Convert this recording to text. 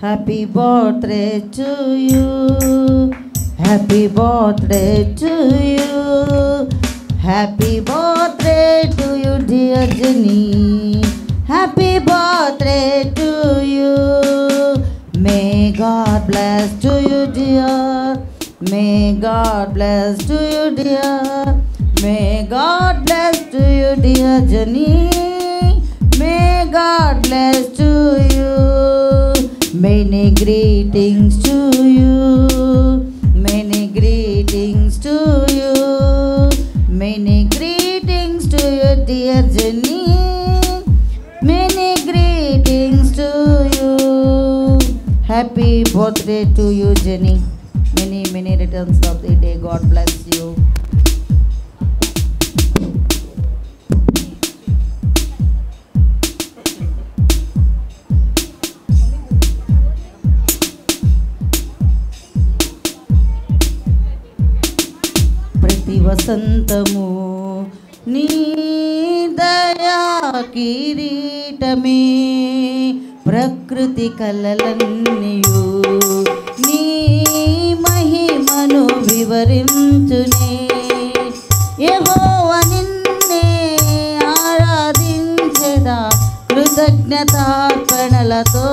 Happy birthday to you. Happy birthday to you. Happy birthday to you, dear Jenny. Happy birthday to you. May God bless to you, dear. May God bless to you, dear. May God bless to you, dear Jenny. May God bless to you. Many greetings to you. Many greetings to you. Many greetings to you, dear Jenny. Many greetings to you. Happy birthday to you, Jenny. Many returns of the day. God bless you. ప్రతి వసంతము నీ దయా కిరీటమే ప్రకృతి కలలన్నీయు నీ మహిమను వివరించునే. యెహోవా నిన్నే ఆరాధించెదా కృతజ్ఞతార్పణలతో.